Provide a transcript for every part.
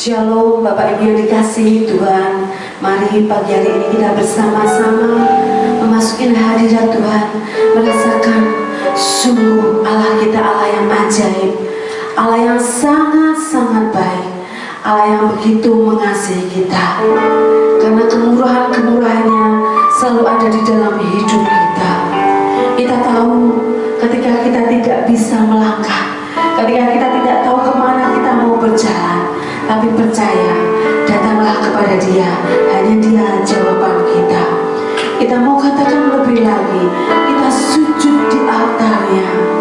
Shalom Bapak Ibu yang dikasihi Tuhan. Mari pagi hari ini kita bersama-sama memasuki hadirat Tuhan, merasakan sungguh Allah kita Allah yang ajaib, Allah yang sangat-sangat baik, Allah yang begitu mengasihi kita. Karena kemurahan-kemurahannya selalu ada di dalam hidup kita. Kita tahu ketika kita tidak bisa melangkah, ketika kita tidak tahu kemana kita mau berjalan, tapi percaya, datanglah kepada Dia, hanya Dia jawaban kita. Kita mau katakan lebih lagi, kita sujud di altarnya.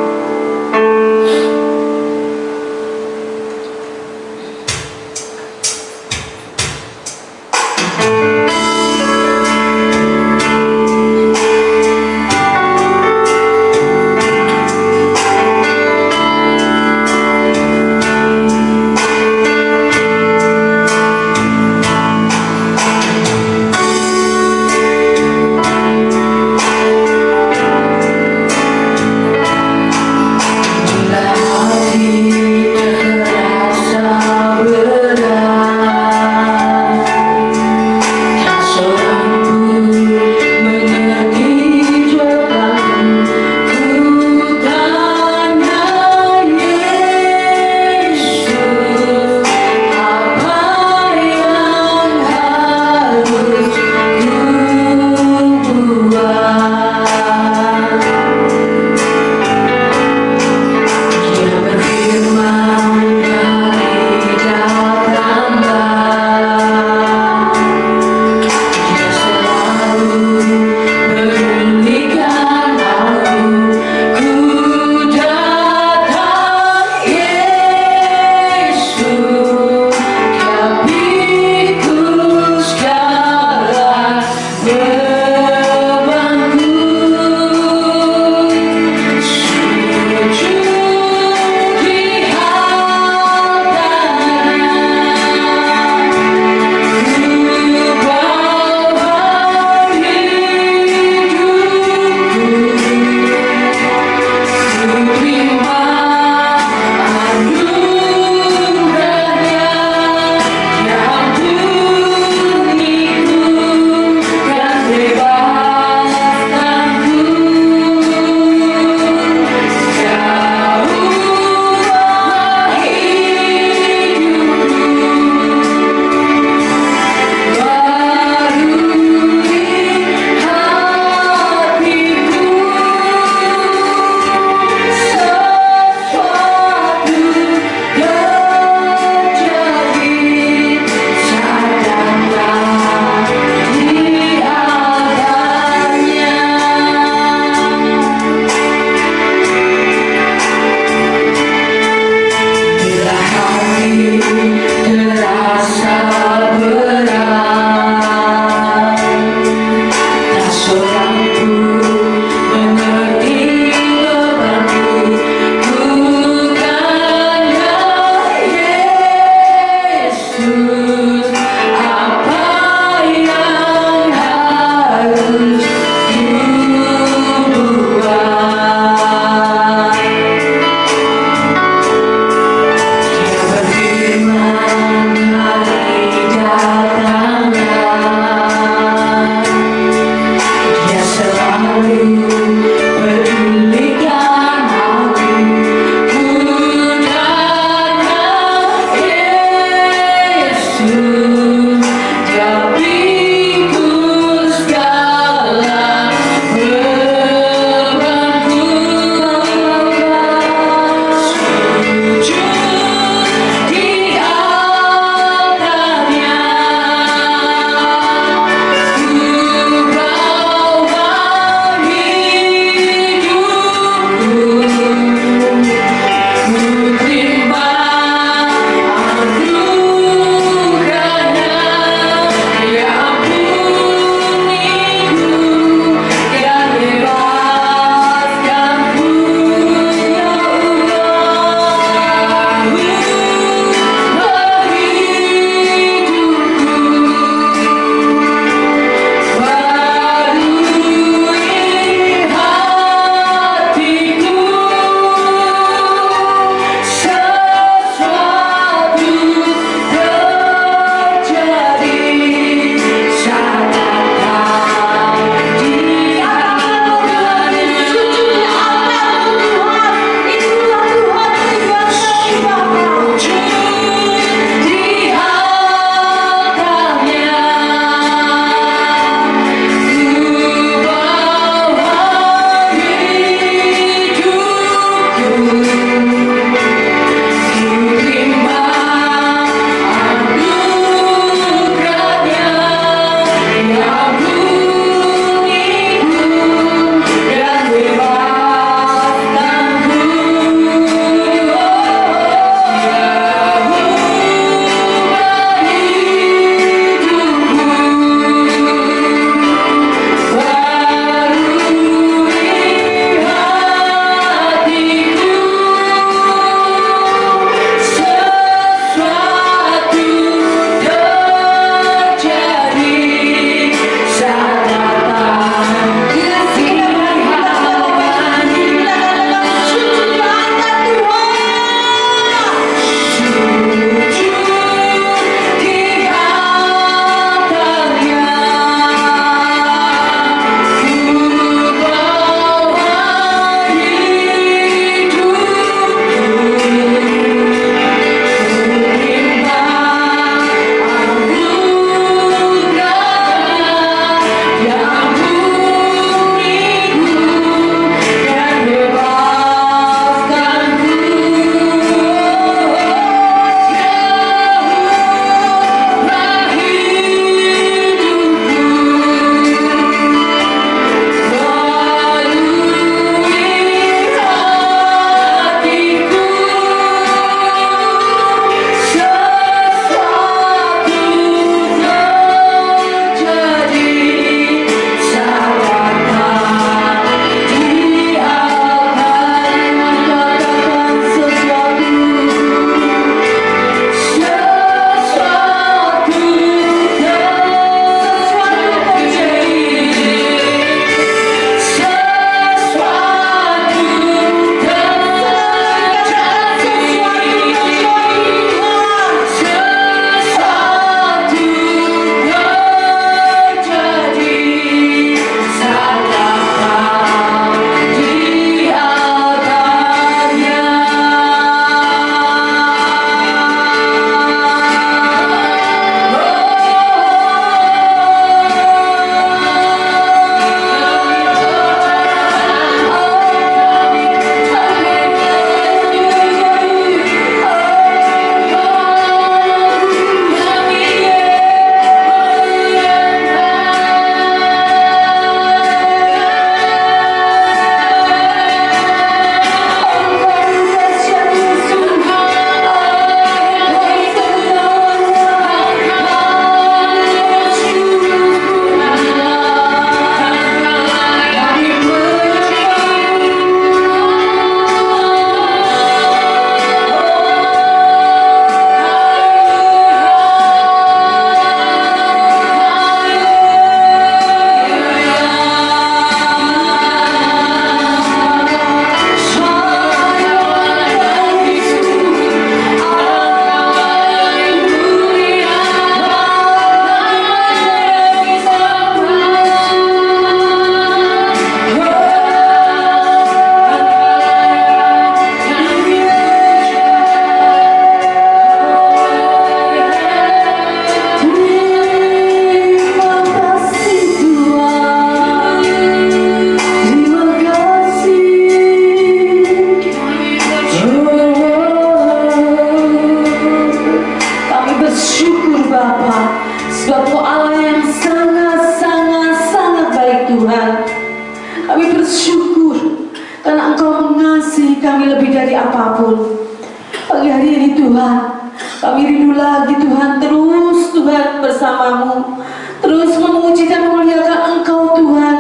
namamu, terus memuji dan memuliakan Engkau Tuhan.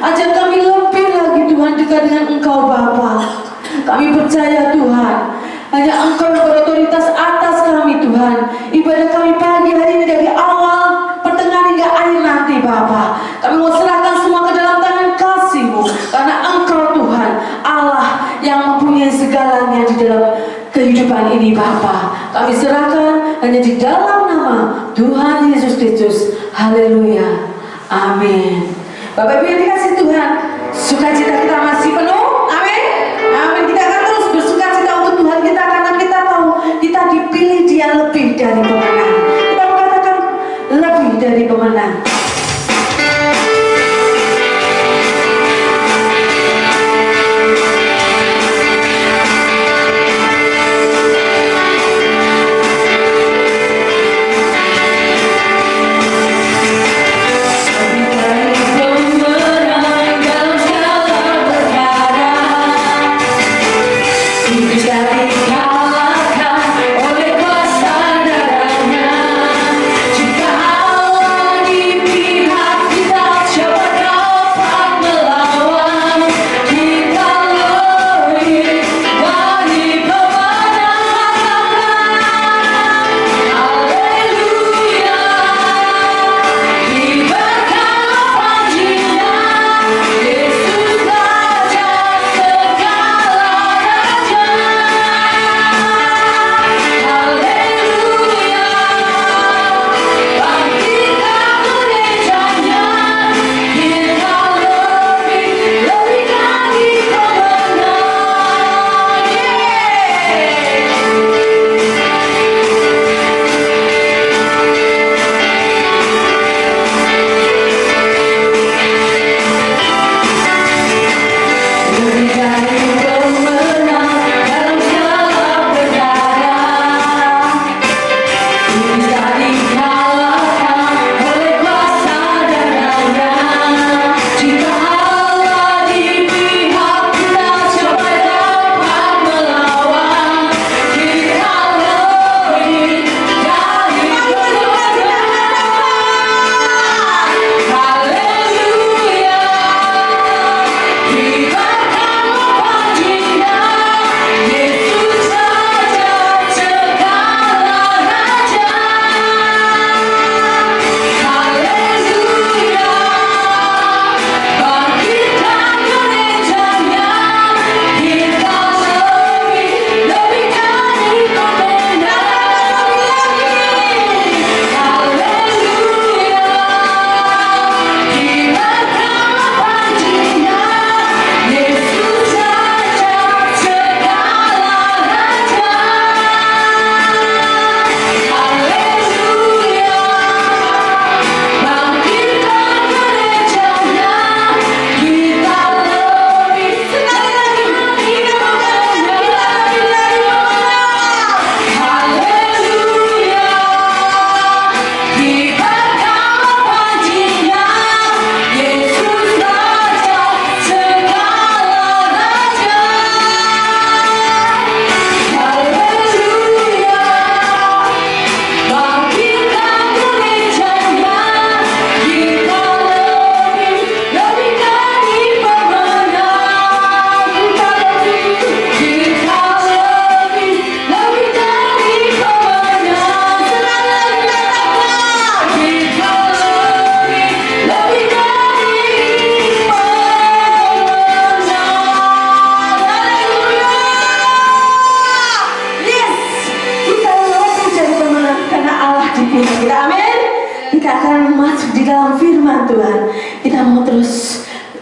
Ajak kami lebih lagi Tuhan dekat dengan Engkau Bapa. Kami percaya Tuhan, hanya Engkau yang berotoritas atas kami Tuhan. Ibadah kami pagi hari ini dari awal, pertengahan hingga akhir nanti Bapa. Kami mau serahkan semua ke dalam tangan kasih-Mu, karena Engkau Tuhan Allah yang mempunyai segalanya di dalam kehidupan ini Bapa. Kami serahkan hanya di dalam nama Tuhan Yesus Kristus. Haleluya. Amin. Bapak Ibu yang dikasih Tuhan, sukacita kita masih penuh. Amin. Amin. Kita akan terus bersukacita untuk Tuhan kita, karena kita tahu kita dipilih Dia lebih dari pemenang. Kita mengatakan lebih dari pemenang.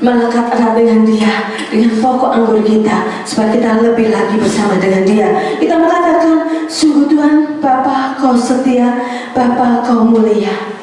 melekat erat dengan Dia, dengan pokok anggur kita, supaya kita lebih lagi bersama dengan Dia. Kita mengatakan, sungguh Tuhan, Bapa Kau setia, Bapa Kau mulia.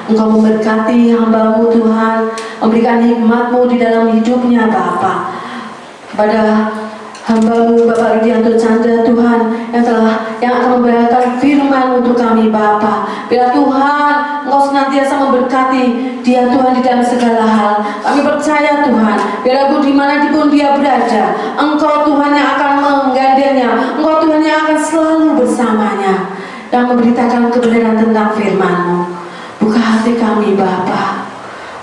Engkau memberkati hamba-Mu Tuhan, memberikan hikmat-Mu di dalam hidupnya Bapa. Pada hamba-Mu Bapak Rudianto Chandra Tuhan yang akan memberitakan firman untuk kami Bapa. Biar Tuhan Engkau senantiasa memberkati dia Tuhan di dalam segala hal. Kami percaya Tuhan, biarpun dimanapun dia berada, Engkau Tuhan yang akan menggandengnya, Engkau Tuhan yang akan selalu bersamanya dan memberitakan kebenaran tentang firman-Mu. Buka hati kami Bapa,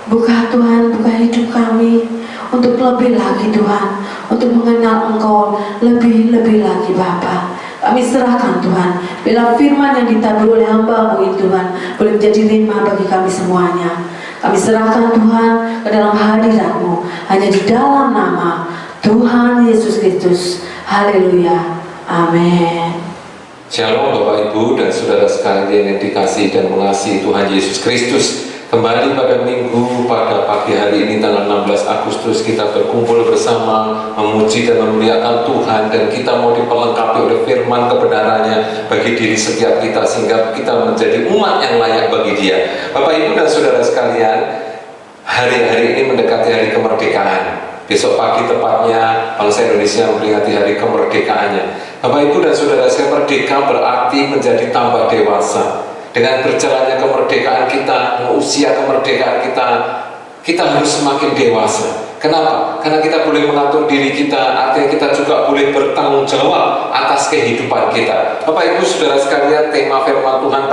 buka Tuhan, buka hidup kami untuk lebih lagi Tuhan, untuk mengenal Engkau lebih lagi Bapa. Kami serahkan Tuhan, bila firman yang ditabur oleh hamba-Mu itu Tuhan boleh menjadi rema bagi kami semuanya. Kami serahkan Tuhan ke dalam hadirat-Mu, hanya di dalam nama Tuhan Yesus Kristus. Haleluya, amin. Shalom Bapak Ibu dan Saudara sekalian yang dikasihi dan mengasihi Tuhan Yesus Kristus. Kembali pada minggu pada pagi hari ini tanggal 16 Agustus kita berkumpul bersama memuji dan memuliakan Tuhan, dan kita mau diperlengkapi oleh firman kebenarannya bagi diri setiap kita sehingga kita menjadi umat yang layak bagi Dia. Bapak Ibu dan Saudara sekalian, hari-hari ini mendekati hari kemerdekaan. Besok pagi tepatnya bangsa Indonesia memperingati hari kemerdekaannya. Bapak Ibu dan Saudara sekalian, merdeka berarti menjadi tambah dewasa. Dengan berjalannya kemerdekaan kita, usia kemerdekaan kita harus semakin dewasa. Kenapa? Karena kita boleh mengatur diri kita, artinya kita juga boleh bertanggung jawab atas kehidupan kita. Bapak Ibu Saudara sekalian, tema firman Tuhan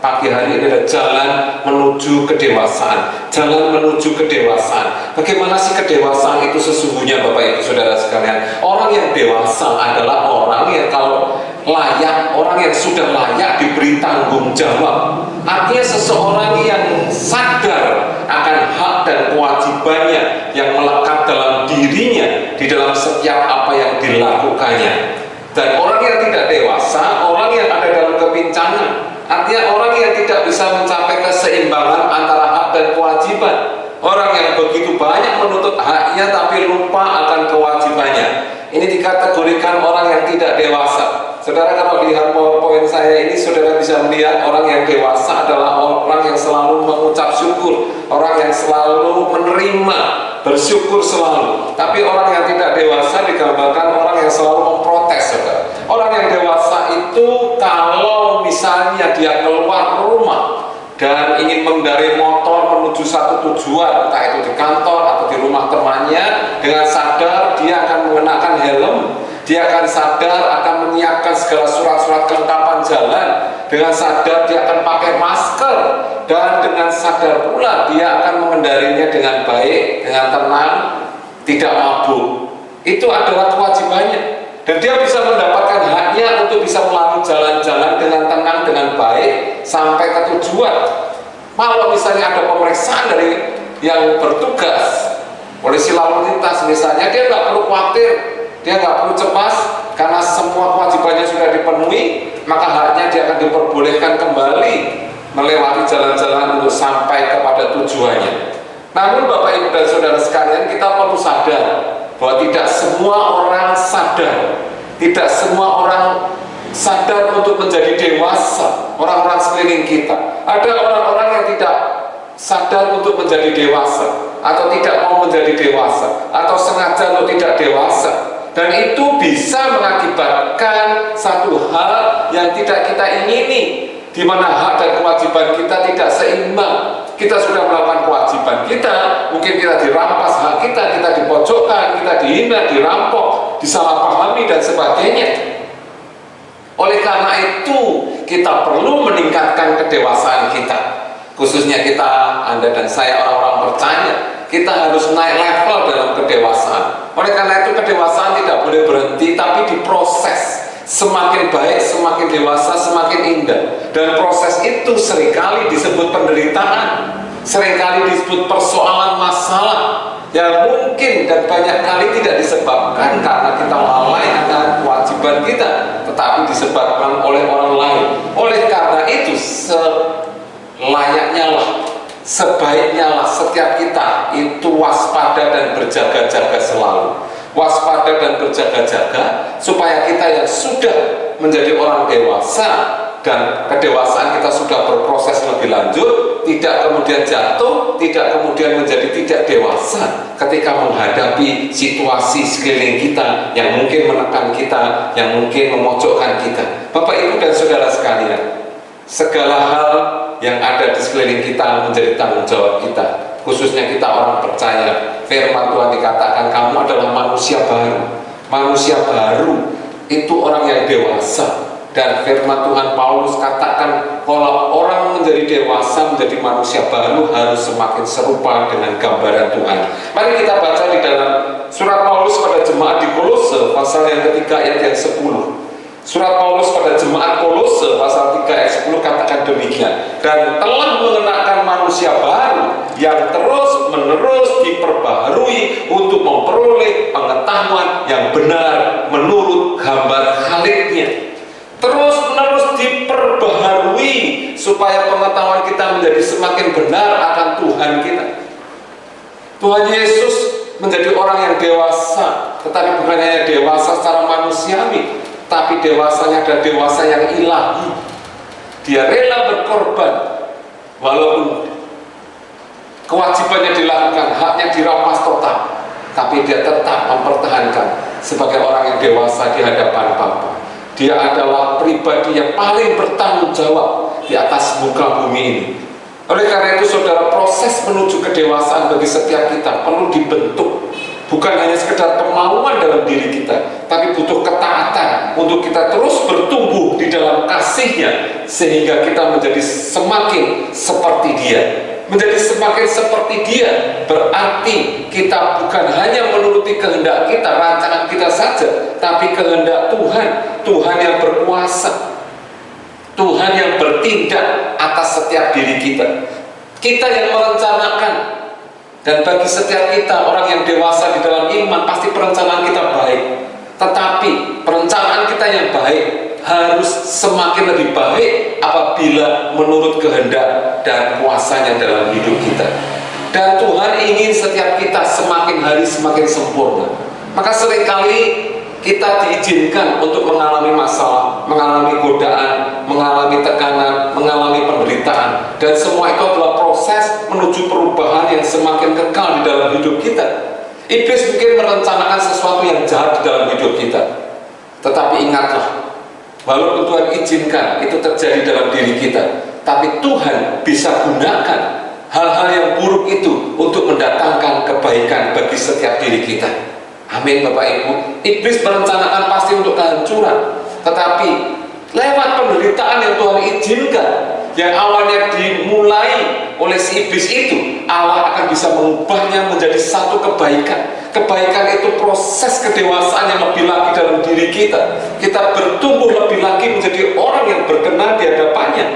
pagi hari ini adalah jalan menuju kedewasaan. Jalan menuju kedewasaan. Bagaimana sih kedewasaan itu sesungguhnya Bapak Ibu Saudara sekalian? Orang yang dewasa adalah orang yang kalau layak, orang yang sudah layak diberi tanggung jawab. Artinya seseorang yang sadar akan hak dan kewajibannya yang melekat dalam dirinya di dalam setiap apa yang dilakukannya. Dan orang yang tidak dewasa, orang yang ada dalam kepincangan, artinya orang yang tidak bisa mencapai keseimbangan antara hak dan kewajiban. Orang yang begitu banyak menuntut haknya tapi lupa akan kewajibannya. Ini dikategorikan orang yang tidak dewasa. Saudara, kalau lihat PowerPoint saya ini, saudara bisa melihat orang yang dewasa adalah orang yang selalu mengucap syukur, orang yang selalu menerima, bersyukur selalu. Tapi orang yang tidak dewasa digambarkan orang yang selalu memprotes, saudara. Orang yang dewasa itu kalau misalnya dia keluar rumah dan ingin mengendarai motor menuju satu tujuan, entah itu di kantor atau di rumah temannya, dengan sadar dia akan mengenakan helm, dia akan sadar akan menyiapkan segala surat-surat kelengkapan jalan, dengan sadar dia akan pakai masker, dan dengan sadar pula dia akan mengendarinya dengan baik, dengan tenang, tidak mabuk. Itu adalah kewajibannya. Dan dia bisa mendapatkan haknya untuk bisa melalui jalan-jalan dengan tenang, dengan baik sampai ke tujuan. Kalau misalnya ada pemeriksaan dari yang bertugas, polisi lalu lintas misalnya, dia nggak perlu khawatir, dia nggak perlu cemas, karena semua kewajibannya sudah dipenuhi, maka haknya dia akan diperbolehkan kembali melewati jalan-jalan untuk sampai kepada tujuannya. Namun Bapak Ibu dan Saudara sekalian, kita perlu sadar bahwa tidak semua orang sadar, tidak semua orang sadar untuk menjadi dewasa. Orang-orang sekeliling kita, ada orang-orang yang tidak sadar untuk menjadi dewasa, atau tidak mau menjadi dewasa, atau sengaja untuk tidak dewasa. Dan itu bisa mengakibatkan satu hal yang tidak kita ingini, di mana hak dan kewajiban kita tidak seimbang. Kita sudah melakukan kewajiban kita, mungkin kita dirampas hak kita dipojokkan, kita dihina, dirampok, disalahpahami dan sebagainya. Oleh karena itu, kita perlu meningkatkan kedewasaan kita. Khususnya kita, Anda dan saya, orang-orang percaya, kita harus naik level dalam kedewasaan. Oleh karena itu, kedewasaan tidak boleh berhenti, tapi diproses. Semakin baik, semakin dewasa, semakin indah. Dan proses itu seringkali disebut penderitaan, seringkali disebut persoalan masalah yang mungkin dan banyak kali tidak disebabkan karena kita lalai akan kewajiban kita, tetapi disebabkan oleh orang lain. Oleh karena itu, selayaknya lah, sebaiknya lah setiap kita itu waspada dan berjaga-jaga selalu. Waspada dan berjaga-jaga supaya kita yang sudah menjadi orang dewasa dan kedewasaan kita sudah berproses lebih lanjut, tidak kemudian jatuh, tidak kemudian menjadi tidak dewasa ketika menghadapi situasi sekeliling kita yang mungkin menekan kita, yang mungkin memojokkan kita. Bapak, Ibu, dan saudara sekalian, segala hal yang ada di sekeliling kita menjadi tanggung jawab kita, khususnya kita orang percaya. Firman Tuhan dikatakan, kamu adalah manusia baru. Manusia baru itu orang yang dewasa. Dan firman Tuhan Paulus katakan, kalau orang menjadi dewasa, menjadi manusia baru, harus semakin serupa dengan gambaran Tuhan. Mari kita baca di dalam surat Paulus pada jemaat di Kolose pasal yang ketiga ayat yang 10. Surat Paulus pada jemaat Kolose pasal 3 ayat 10 katakan demikian, dan telah mengenakan manusia baru yang terus menerus diperbaharui untuk memperoleh pengetahuan yang benar menurut gambar Khaliknya. Terus menerus diperbaharui supaya pengetahuan kita menjadi semakin benar akan Tuhan kita. Tuhan Yesus menjadi orang yang dewasa, tetapi bukan hanya dewasa secara manusiawi, tapi dewasanya adalah dewasa yang ilahi. Dia rela berkorban walaupun kewajibannya dilakukan, haknya dirampas total, tapi dia tetap mempertahankan sebagai orang yang dewasa di hadapan Bapa. Dia adalah pribadi yang paling bertanggung jawab di atas muka bumi ini. Oleh karena itu, saudara, proses menuju kedewasaan bagi setiap kita perlu dibentuk. Bukan hanya sekedar kemauan dalam diri kita, tapi butuh ketaatan untuk kita terus bertumbuh di dalam kasih-Nya, sehingga kita menjadi semakin seperti Dia. Menjadi semakin seperti Dia berarti kita bukan hanya menuruti kehendak kita, rancangan kita saja, tapi kehendak Tuhan. Tuhan yang berkuasa, Tuhan yang bertindak atas setiap diri kita. Kita yang merencanakan. Dan bagi setiap kita, orang yang dewasa di dalam iman, pasti perencanaan kita baik. Tetapi perencanaan kita yang baik harus semakin lebih baik apabila menurut kehendak dan kuasanya dalam hidup kita. Dan Tuhan ingin setiap kita semakin hari semakin sempurna. Maka seringkali kita diizinkan untuk mengalami masalah, mengalami godaan, mengalami tekanan, mengalami penderitaan. Dan semua itu adalah proses menuju perubahan yang semakin kekal di dalam hidup kita. Iblis mungkin merencanakan sesuatu yang jahat di dalam hidup kita. Tetapi ingatlah, walaupun Tuhan izinkan itu terjadi dalam diri kita, tapi Tuhan bisa gunakan hal-hal yang buruk itu untuk mendatangkan kebaikan bagi setiap diri kita. Amin, Bapak Ibu. Iblis merencanakan pasti untuk kehancuran, tetapi lewat penderitaan yang Tuhan izinkan, yang awalnya dimulai oleh si iblis itu, Allah akan bisa mengubahnya menjadi satu kebaikan. Kebaikan itu proses kedewasaan yang lebih lagi dalam diri kita. Kita bertumbuh lebih lagi menjadi orang yang berkenan di hadapannya.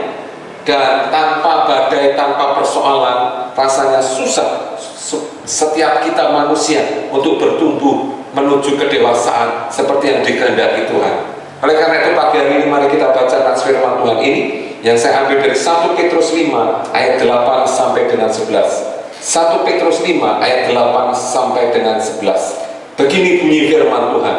Dan tanpa badai, tanpa persoalan, rasanya susah setiap kita manusia untuk bertumbuh menuju kedewasaan seperti yang dikehendaki Tuhan. Oleh karena itu, pagi hari ini mari kita baca firman Tuhan ini yang saya ambil dari 1 Petrus 5 ayat 8 sampai dengan 11. 1 Petrus 5 ayat 8 sampai dengan 11. Begini bunyi firman Tuhan.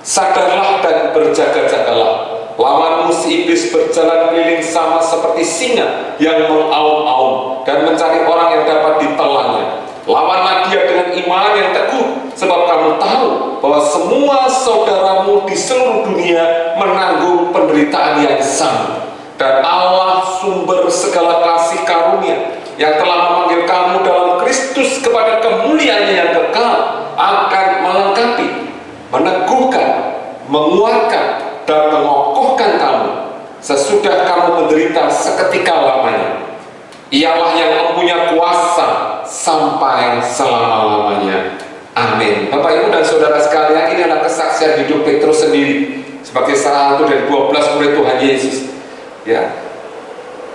Sadarlah dan berjaga-jagalah. Lawanmu si iblis berjalan keliling sama seperti singa yang mengaum-aum dan mencari orang yang dapat ditelannya. Lawanlah dia dengan iman yang teguh, sebab kamu tahu bahwa semua saudaramu di seluruh dunia menanggung penderitaan yang sama. Dan Allah sumber segala kasih karunia yang telah memanggil kamu dalam Kristus kepada kemuliaan yang kekal akan melengkapi, meneguhkan, menguatkan, dan mengokohkan kamu sesudah kamu menderita seketika lamanya. Ialah yang mempunyai kuasa sampai selama-lamanya. Amin. Bapak, Ibu, dan saudara sekalian, ini adalah kesaksian hidup Petrus sendiri sebagai salah satu dari 12 murid Tuhan Yesus. Ya,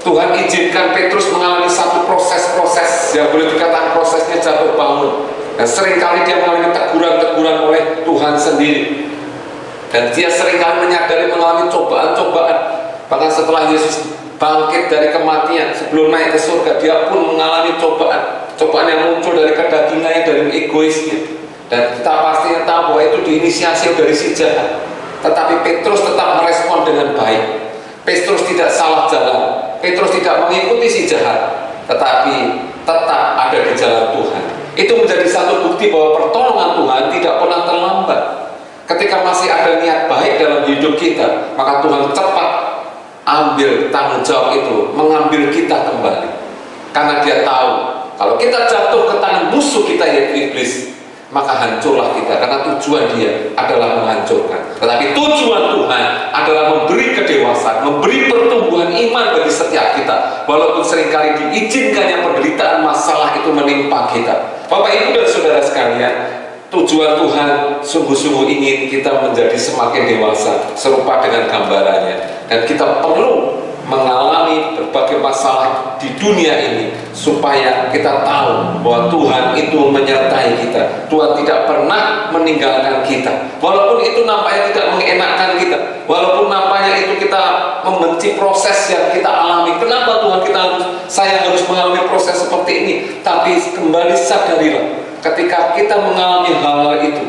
Tuhan izinkan Petrus mengalami satu proses-proses yang boleh dikatakan prosesnya jatuh bangun. Dan seringkali dia mengalami teguran-teguran oleh Tuhan sendiri. Dan dia seringkali menyadari mengalami cobaan-cobaan. Bahkan setelah Yesus bangkit dari kematian, sebelum naik ke surga, dia pun mengalami cobaan yang muncul dari kedagingannya, dari egoisnya. Dan kita pastinya tahu bahwa itu diinisiasi dari si jahat. Tetapi Petrus tetap merespon dengan baik. Petrus tidak salah jalan. Petrus tidak mengikuti si jahat. tetapi tetap ada di jalan Tuhan. Itu menjadi satu bukti bahwa pertolongan Tuhan tidak pernah terlambat. Ketika masih ada niat baik dalam hidup kita, maka Tuhan cepat ambil tanggung jawab itu, mengambil kita kembali. Karena Dia tahu kalau kita jatuh ke tangan musuh kita yaitu iblis, maka hancurlah kita, karena tujuan Dia adalah menghancurkan. Tetapi tujuan Tuhan adalah memberi kedewasaan, memberi pertumbuhan iman bagi setiap kita, walaupun seringkali diizinkannya penderitaan masalah itu menimpa kita. Bapak Ibu dan Saudara sekalian, tujuan Tuhan sungguh-sungguh ingin kita menjadi semakin dewasa serupa dengan gambarannya, dan kita perlu mengalami berbagai masalah di dunia ini supaya kita tahu bahwa Tuhan itu menyertai kita. Tuhan tidak pernah meninggalkan kita, walaupun itu nampaknya tidak mengenakan kita, walaupun nampaknya itu kita membenci proses yang kita alami. Kenapa Tuhan saya harus mengalami proses seperti ini? Tapi kembali sadarilah, ketika kita mengalami hal-hal itu,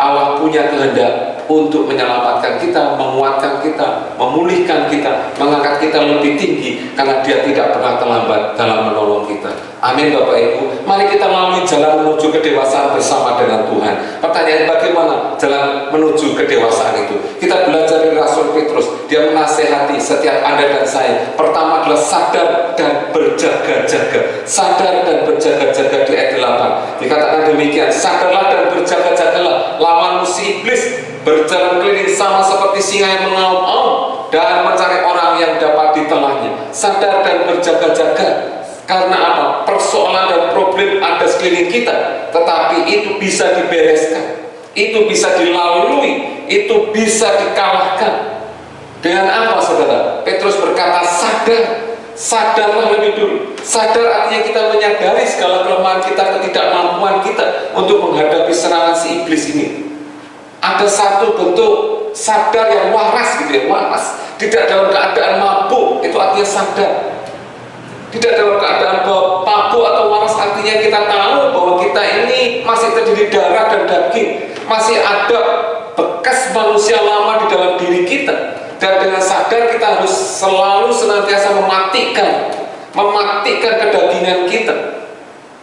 Allah punya kehendak untuk menyelamatkan kita, menguatkan kita, memulihkan kita, mengangkat kita lebih tinggi, karena Dia tidak pernah terlambat dalam menolong kita. Amin Bapak Ibu. Mari kita melalui jalan menuju kedewasaan bersama dengan Tuhan. Pertanyaan, bagaimana jalan menuju kedewasaan itu? Kita belajar dari Rasul Petrus. Dia menasehati setiap Anda dan saya. Pertama adalah sadar dan berjaga-jaga. Sadar dan berjaga-jaga di ayat 8. Dikatakan demikian, sadarlah dan berjaga-jagalah, lawan si iblis berjalan keliling sama seperti singa yang mengaum-aum dan mencari orang yang dapat ditelahnya. Sadar dan berjaga-jaga. Karena apa? Persoalan dan problem ada sekeliling kita, tetapi itu bisa dibereskan, itu bisa dilalui, itu bisa dikalahkan. Dengan apa, saudara? Petrus berkata sadar. Sadarlah lebih dulu. Sadar artinya kita menyadari segala kelemahan kita, ketidakmampuan kita untuk menghadapi serangan si iblis ini. Ada satu bentuk sadar yang waras gitu ya, waras. Tidak dalam keadaan mabuk, itu artinya sadar. Tidak dalam keadaan mabuk atau waras, artinya kita tahu bahwa kita ini masih terdiri darah dan daging, masih ada bekas manusia lama di dalam diri kita. Dan dengan sadar kita harus selalu senantiasa mematikan kedagingan kita.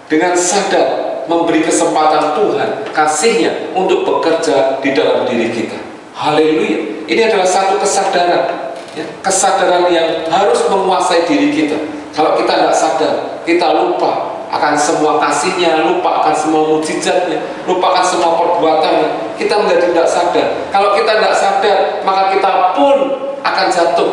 Dengan sadar memberi kesempatan Tuhan, kasih-Nya untuk bekerja di dalam diri kita. Haleluya. Ini adalah satu kesadaran, ya, kesadaran yang harus menguasai diri kita. Kalau kita nggak sadar, kita lupa akan semua kasih-Nya, lupa akan semua mujizat-Nya, lupa akan semua perbuatannya. Kita menjadi tidak sadar. Kalau kita tidak sadar, maka kita pun akan jatuh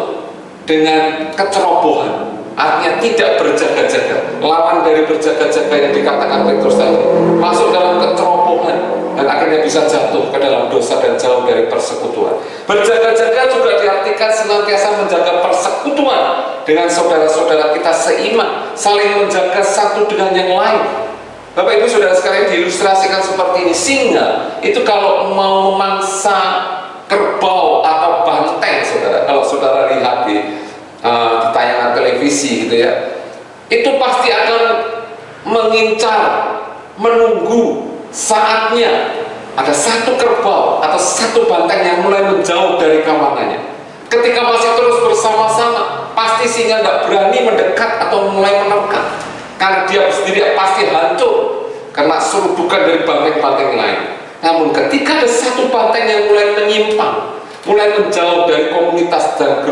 dengan kecerobohan. Artinya tidak berjaga-jaga. Lawan dari berjaga-jaga yang dikatakan Petrus tadi, masuk dalam kecerobohan dan akhirnya bisa jatuh ke dalam dosa dan jauh dari persekutuan. Berjaga-jaga juga diartikan senantiasa menjaga persekutuan dengan saudara-saudara kita seiman, saling menjaga satu dengan yang lain. Bapak Ibu Saudara sekalian, diilustrasikan seperti ini. Singa itu kalau mau memangsa kerbau atau banteng, saudara, kalau saudara lihat di tayangan televisi gitu ya, itu pasti akan mengincar, menunggu saatnya ada satu kerbau atau satu banteng yang mulai menjauh dari kawanannya. Ketika masih terus bersama-sama, pasti singa tidak berani mendekat atau mulai menerkam, karena dia sendiri pasti hancur karena serbukan dari banteng-banteng lain. Namun ketika ada satu banteng yang mulai menyimpang, mulai menjauh dari komunitas dan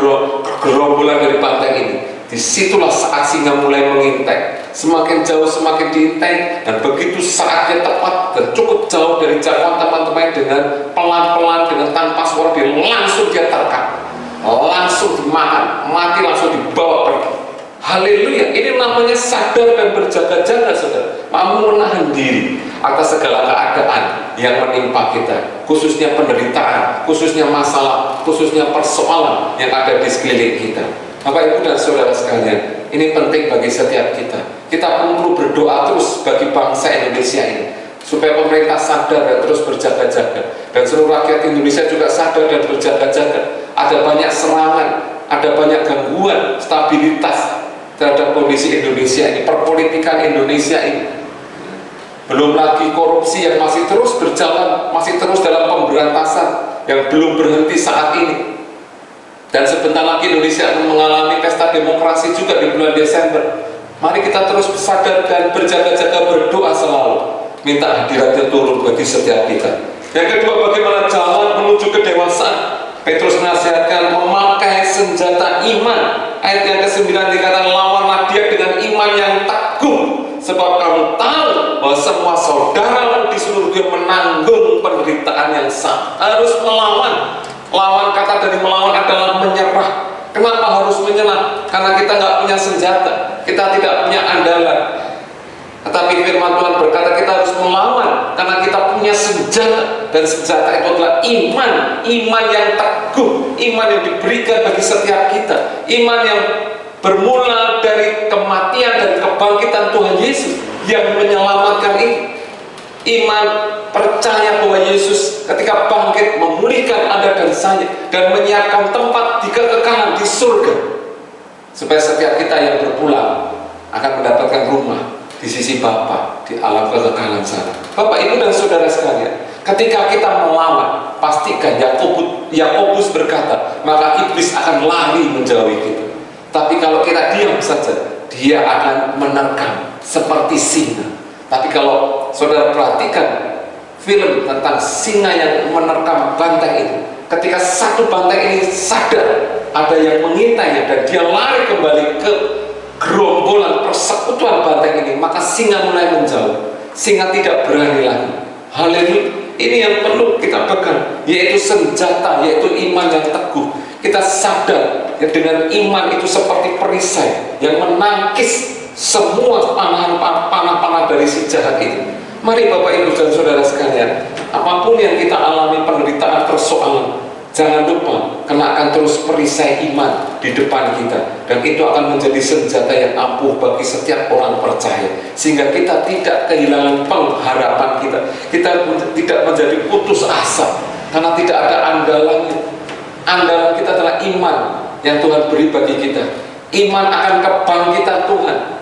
gerombolan dari banteng ini, disitulah saat singa mulai mengintai. Semakin jauh semakin diintai, dan begitu saatnya tepat dan cukup jauh dari jangkauan teman-teman, dengan pelan-pelan, dengan tanpa suara, langsung dia terkam, langsung dimakan, mati, langsung dibawa pergi. Haleluya. Ini namanya sadar dan berjaga-jaga, saudara. Mampu menahan diri atas segala keadaan yang menimpa kita, khususnya penderitaan, khususnya masalah, khususnya persoalan yang ada di sekeliling kita. Bapak Ibu dan Saudara sekalian, ini penting bagi setiap kita. Kita perlu berdoa terus bagi bangsa Indonesia ini, supaya pemerintah sadar dan terus berjaga-jaga, dan seluruh rakyat Indonesia juga sadar dan berjaga-jaga. Ada banyak serangan, ada banyak gangguan stabilitas terhadap kondisi Indonesia ini, perpolitikan Indonesia ini. Belum lagi korupsi yang masih terus berjalan, masih terus dalam pemberantasan yang belum berhenti saat ini. Dan sebentar lagi Indonesia akan mengalami pesta demokrasi juga di bulan Desember. Mari kita terus sadar dan berjaga-jaga, berdoa selalu, minta hadiratnya turun bagi setiap kita. Yang kedua, bagaimana jalan menuju kedewasaan. Petrus menasihatkan memakai senjata iman. Ayat yang ke-9 dikatakan, lawanlah dia dengan iman yang teguh, sebab kamu tahu bahwa semua saudaramu di seluruh dunia menanggung penderitaan yang sama. Harus melawan. Lawan, kata dari melawan adalah menyerah. Kenapa harus menyerah? Karena kita nggak punya senjata, kita tidak punya andalan. Tetapi firman Tuhan berkata kita harus melawan karena kita punya senjata, dan senjata itu adalah iman. Iman yang teguh, iman yang diberikan bagi setiap kita, iman yang bermula dari kematian dan kebangkitan Tuhan Yesus yang menyelamatkan ini. Iman percaya bahwa Yesus ketika bangkit memulihkan Anda dan saya dan menyiapkan tempat di kekekalan di surga, supaya setiap kita yang berpulang akan mendapatkan rumah di sisi Bapa di alam kekekalan sana. Bapak, Ibu dan saudara sekalian, ketika kita melawan, pastikan Yakobus berkata, maka iblis akan lari menjauhi kita. Tapi kalau kita diam saja, dia akan menerkam seperti singa. Tapi kalau saudara perhatikan film tentang singa yang menerkam banteng itu, ketika satu banteng ini sadar ada yang mengintainya dan dia lari kembali ke gerombolan persekutuan banteng ini, maka singa mulai menjauh. Singa tidak berani lagi. Haleluya. Ini yang perlu kita pegang, yaitu senjata, yaitu iman yang teguh. Kita sadar ya, dengan iman itu seperti perisai yang menangkis semua panah-panah dari si jahat itu. Mari Bapak, Ibu dan saudara sekalian, apapun yang kita alami, penderitaan, persoalan, jangan lupa kenakan terus perisai iman di depan kita, dan itu akan menjadi senjata yang ampuh bagi setiap orang percaya, sehingga kita tidak kehilangan pengharapan kita tidak menjadi putus asa karena tidak ada andalannya. Andalan kita adalah iman yang Tuhan beri bagi kita. Iman akan kebangkitan Tuhan.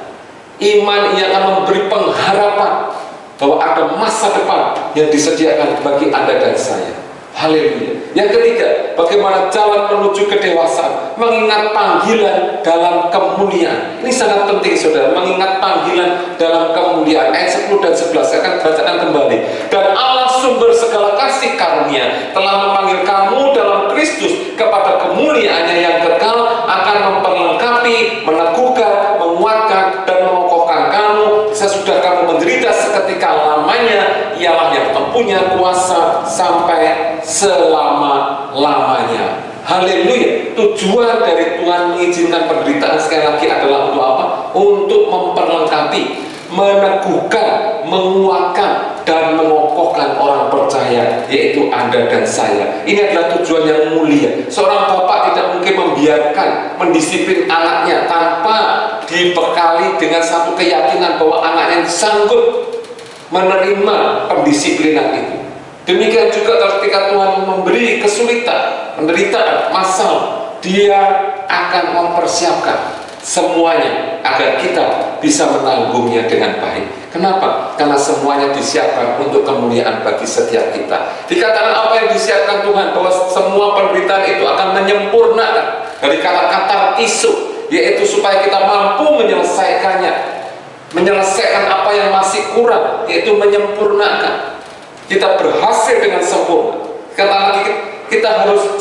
Iman yang akan memberi pengharapan bahwa ada masa depan yang disediakan bagi Anda dan saya. Haleluya. Yang ketiga, bagaimana jalan menuju kedewasaan, mengingat panggilan dalam kemuliaan. Ini sangat penting saudara, mengingat panggilan dalam kemuliaan. Ayat 10 dan 11 saya akan bacakan kembali. Dan Allah sumber segala kasih karunia telah memanggil kamu dalam Kristus kepada kemuliaannya yang kekal, akan memperlengkapi, meneguhkan, menguatkan, dan mengokohkan kamu sesudah kamu menderita seketika lamanya. Ialah yang mempunyai kuasa sampai selama-lamanya. Haleluya. Tujuan dari Tuhan mengizinkan penderitaan sekali lagi adalah untuk apa? Untuk memperlengkapi, meneguhkan, menguatkan, dan mengokohkan orang percaya, yaitu Anda dan saya. Ini adalah tujuan yang mulia. Seorang bapak tidak mungkin membiarkan mendisiplin anaknya tanpa dibekali dengan satu keyakinan bahwa anaknya sanggup menerima pendisiplinan itu. Demikian juga ketika Tuhan memberi kesulitan, penderitaan, masalah, Dia akan mempersiapkan semuanya agar kita bisa menanggungnya dengan baik. Kenapa? Karena semuanya disiapkan untuk kemuliaan bagi setiap kita. Dikatakan apa yang disiapkan Tuhan, bahwa semua penderitaan itu akan menyempurnakan. Dari kata-kata isu, yaitu supaya kita mampu menyelesaikan apa yang masih kurang, yaitu menyempurnakan. Kita berhasil dengan sempurna. Kata lagi, kita harus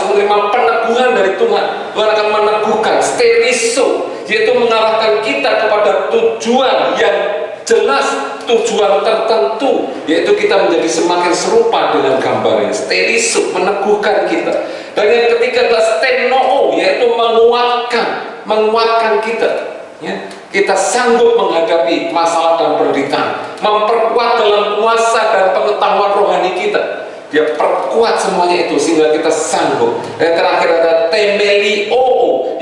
menerima peneguhan dari Tuhan. Tuhan akan meneguhkan, steriso, yaitu mengarahkan kita kepada tujuan yang jelas, tujuan tertentu, yaitu kita menjadi semakin serupa dengan gambarnya. Steriso, meneguhkan kita. Dan yang ketiga adalah stenoo, yaitu menguatkan kita. Ya, kita sanggup menghadapi masalah dan penderitaan, memperkuat dalam kuasa dan pengetahuan rohani kita. Dia perkuat semuanya itu sehingga kita sanggup. Dan terakhir ada temelio,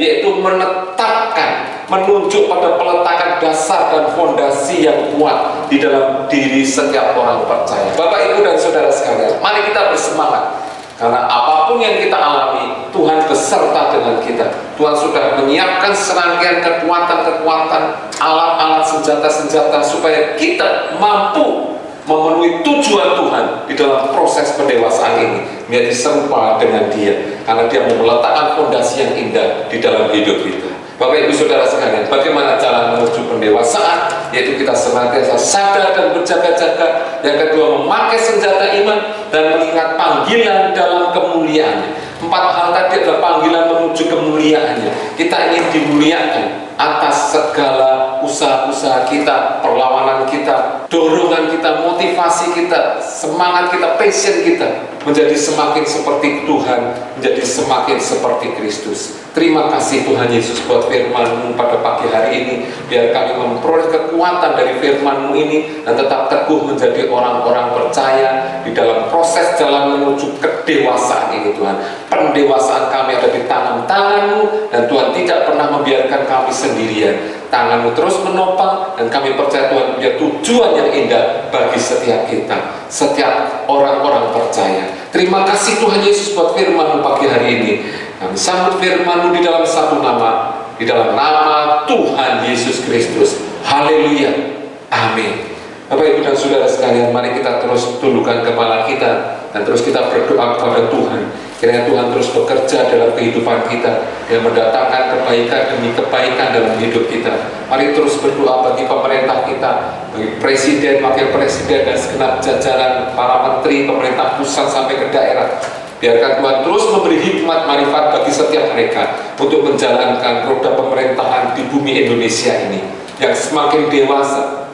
yaitu menetapkan, menunjuk pada peletakan dasar dan fondasi yang kuat di dalam diri setiap orang percaya. Bapak, Ibu, dan saudara sekalian, mari kita bersemangat. Karena apapun yang kita alami, Tuhan beserta dengan kita. Tuhan sudah menyiapkan serangkaian kekuatan-kekuatan, alat-alat, senjata-senjata, supaya kita mampu memenuhi tujuan Tuhan di dalam proses pendewasaan ini, menjadi serupa dengan Dia. Karena Dia mau meletakkan fondasi yang indah di dalam hidup kita. Bapak Ibu Saudara sekalian, bagaimana cara menuju pendewasaan? Yaitu kita senantiasa sadar dan berjaga-jaga. Yang kedua, memakai senjata iman dan mengingat panggilan dalam kemuliaannya. 4 hal tadi adalah panggilan menuju kemuliaannya. Kita ingin dimuliakan atas segala usaha-usaha kita, perlawanan kita, dorongan kita, motivasi kita, semangat kita, passion kita, menjadi semakin seperti Tuhan, menjadi semakin seperti Kristus. Terima kasih Tuhan Yesus buat firman-Mu pada pagi hari ini. Biar kami memperoleh kekuatan dari firman-Mu ini dan tetap teguh menjadi orang-orang percaya di dalam proses jalan menuju kedewasaan ini Tuhan. Pendewasaan kami ada di tangan-tangan-Mu dan Tuhan tidak pernah membiarkan kami sendirian. Tangan-Mu terus menopang dan kami percaya Tuhan punya tujuan yang indah bagi setiap kita, setiap orang-orang percaya. Terima kasih Tuhan Yesus buat firman-Mu pagi hari ini. Kami sambut firman-Mu di dalam satu nama, di dalam nama Tuhan Yesus Kristus. Haleluya. Amin. Bapak Ibu dan Saudara sekalian, mari kita terus tundukkan kepala kita dan terus kita berdoa kepada Tuhan. Kiranya Tuhan terus bekerja dalam kehidupan kita yang mendatangkan kebaikan demi kebaikan dalam hidup kita. Mari terus berdoa bagi pemerintah kita, bagi presiden, wakil presiden dan segenap jajaran para menteri pemerintah pusat sampai ke daerah. Biarkan Tuhan terus memberi hikmat marifat bagi setiap mereka untuk menjalankan roda pemerintahan di bumi Indonesia ini yang semakin dewasa,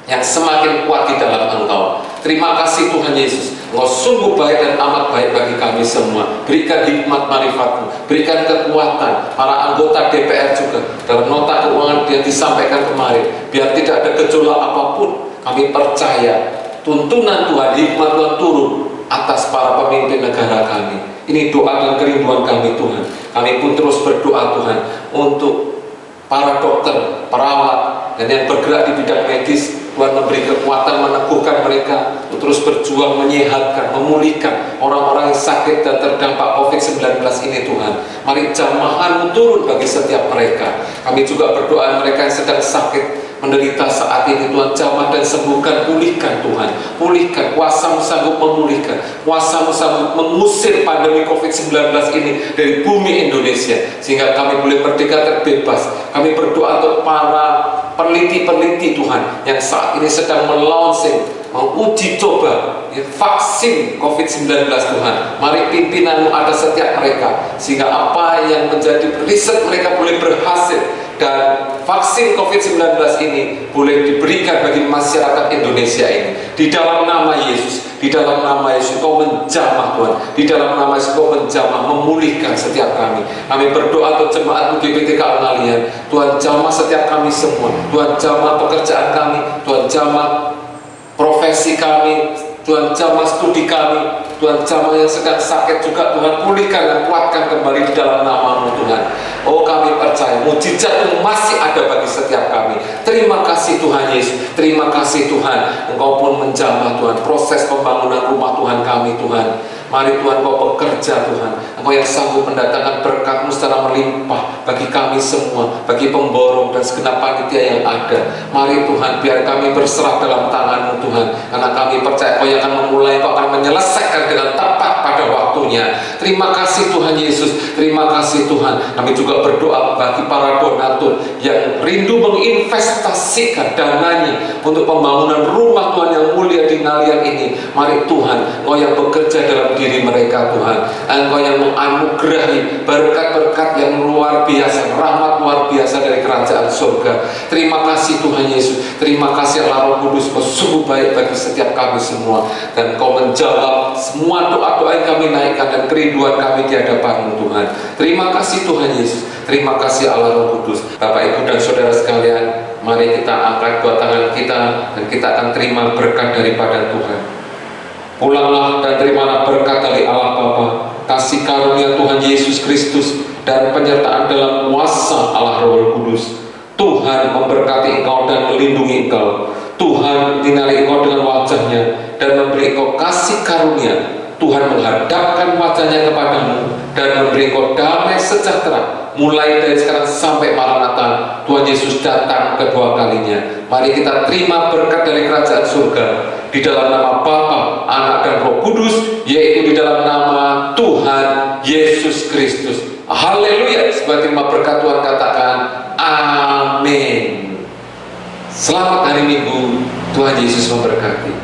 yang semakin kuat di dalam Engkau. Terima kasih Tuhan Yesus, Engkau sungguh baik dan amat baik bagi kami semua. Berikan hikmat marifat-Mu, berikan kekuatan para anggota DPR juga dalam nota keuangan yang disampaikan kemarin. Biar tidak ada gejolak apapun, kami percaya tuntunan Tuhan, hikmat Tuhan turun atas para pemimpin negara kami. Ini doa dan kerinduan kami Tuhan. Kami pun terus berdoa Tuhan untuk para dokter, perawat, dan yang bergerak di bidang medis. Tuhan memberi kekuatan, meneguhkan mereka untuk terus berjuang, menyehatkan, memulihkan orang-orang yang sakit dan terdampak COVID-19 ini Tuhan. Mari jamahan-Mu turun bagi setiap mereka. Kami juga berdoa mereka yang sedang sakit, menderita saat ini Tuhan, jamah dan sembuhkan, pulihkan Tuhan, pulihkan. Kuasa-Mu sanggup memulihkan, Kuasa-Mu sanggup mengusir pandemi COVID-19 ini dari bumi Indonesia sehingga kami boleh merdeka terbebas. Kami berdoa untuk para peneliti-peneliti Tuhan yang saat ini sedang melaunching, menguji coba vaksin COVID-19 Tuhan. Mari pimpinan-Mu ada setiap mereka sehingga apa yang menjadi riset mereka boleh berhasil dan vaksin COVID-19 ini boleh diberikan bagi masyarakat Indonesia ini. Di dalam nama Yesus, di dalam nama Yesus Kau menjamah Tuhan, di dalam nama Yesus Kau menjamah, memulihkan setiap kami. Kami berdoa untuk jemaat UGBTK Ungalian, Tuhan jamah setiap kami semua, Tuhan jamah pekerjaan kami, Tuhan jamah profesi kami, Tuhan jamah studi kami, Tuhan jamah yang sedang sakit juga Tuhan pulihkan dan kuatkan kembali di dalam nama-Mu Tuhan. Oh kami percaya mujizat-Mu masih ada bagi setiap kami. Terima kasih Tuhan Yesus, terima kasih Tuhan, Engkau pun menjamah Tuhan proses pembangunan rumah Tuhan kami Tuhan. Mari Tuhan Kau bekerja Tuhan, Engkau yang sanggup mendatangkan berkat-Mu secara melimpah bagi kami semua, bagi pemborong dan segenap panitia yang ada. Mari Tuhan biar kami berserah dalam tangan-Mu Tuhan, karena kami percaya Kau yang akan memulai, Kau akan menyelesaikan dengan tepat pada waktunya. Terima kasih Tuhan Yesus, terima kasih Tuhan. Kami juga berdoa bagi para donatur yang rindu menginvestasikan dananya untuk pembangunan rumah Tuhan yang mulia di Ngalian ini. Mari Tuhan, Engkau yang bekerja dalam diri mereka Tuhan, Engkau yang menganugerahi berkat-berkat yang luar biasa, rahmat luar biasa dari kerajaan surga. Terima kasih Tuhan Yesus, terima kasih Allah Roh Kudus, Kau sungguh baik bagi setiap kami semua dan Kau menjawab semua doa-doa yang kami naikkan dan kerinduan kami di hadapan-Mu Tuhan. Terima kasih Tuhan Yesus, terima kasih Allah Roh Kudus. Bapak Ibu dan Saudara sekalian, mari kita angkat dua tangan kita dan kita akan terima berkat daripada Tuhan. Pulanglah dan terimalah berkat dari Allah Bapa, kasih karunia Tuhan Yesus Kristus, dan penyertaan dalam kuasa Allah Roh Kudus. Tuhan memberkati engkau dan melindungi engkau. Tuhan menyinari engkau dengan wajah-Nya dan memberi engkau kasih karunia. Tuhan menghadapkan wajah-Nya kepadamu dan memberi engkau damai sejahtera mulai dari sekarang sampai Maranatha. Tuhan Yesus datang kedua kalinya. Mari kita terima berkat dari kerajaan surga di dalam nama Bapa, Anak dan Roh Kudus, yaitu di dalam nama Tuhan Yesus Kristus. Haleluya. Sebagai terima berkat Tuhan katakan amin. Selamat hari Minggu. Tuhan Yesus memberkati.